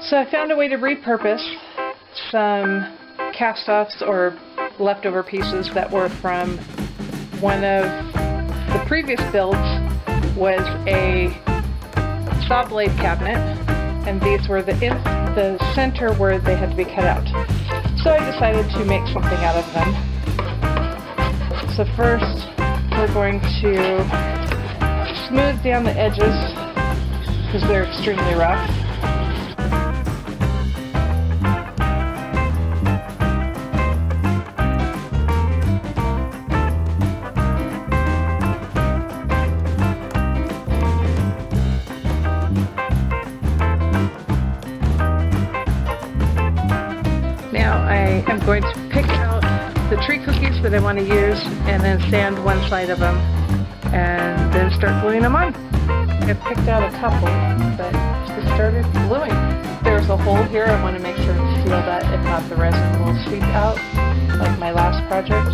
So I found a way to repurpose some cast-offs or leftover pieces that were from one of the previous builds. Was a saw blade cabinet, and these were the center where they had to be cut out. So I decided to make something out of them. So first we're going to smooth down the edges because they're extremely rough. Now I am going to pick out the tree cookies that I want to use and then sand one side of them and then start gluing them on. I've picked out a couple, but just started gluing. There's a hole here. I want to make sure to seal that, if not the resin will seep out like my last project.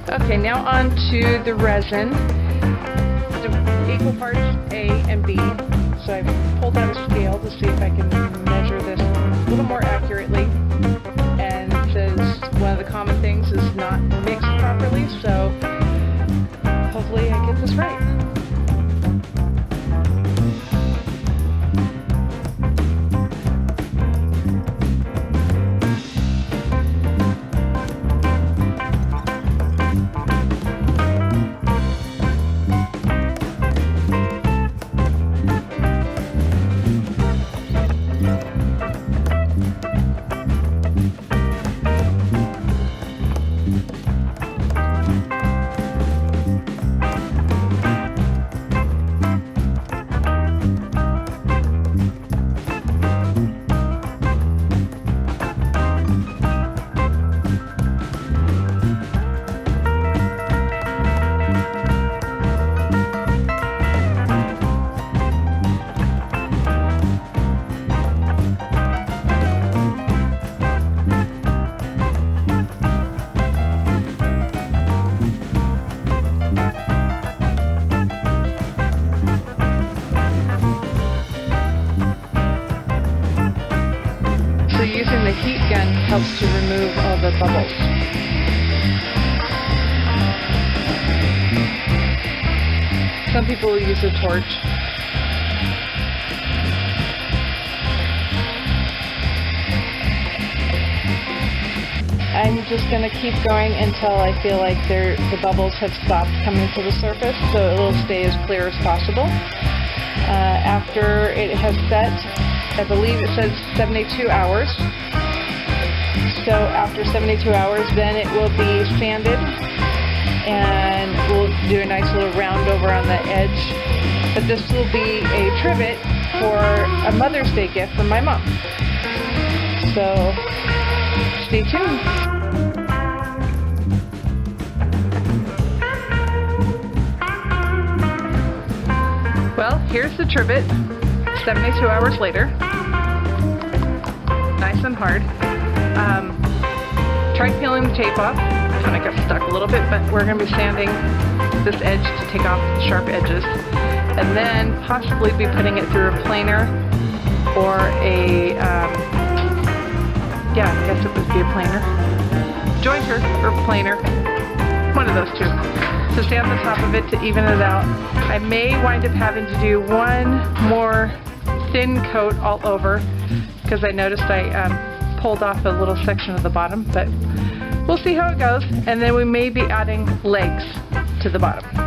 Okay, now on to the resin. Equal parts A and B. So I've pulled out a scale to see if I can measure this a little more accurately. And it says one of the common things is not mixed properly, so hopefully I get this right. Using the heat gun helps to remove all the bubbles. Some people will use a torch. I'm just going to keep going until I feel like the bubbles have stopped coming to the surface, so it will stay as clear as possible. After it has set, I believe it says 72 hours. So after 72 hours, then it will be sanded, and we'll do a nice little round over on the edge. But this will be a trivet for a Mother's Day gift from my mom. So stay tuned. Well, here's the trivet 72 hours later. Nice and hard. Tried peeling the tape off. Kind of got stuck a little bit, but we're going to be sanding this edge to take off the sharp edges. And then possibly be putting it through a planer or a, yeah, I guess it would be a planer. Jointer or planer. One of those two. So sand the top of it to even it out. I may wind up having to do one more thin coat all over because I noticed I pulled off a little section of the bottom, but we'll see how it goes. And then we may be adding legs to the bottom.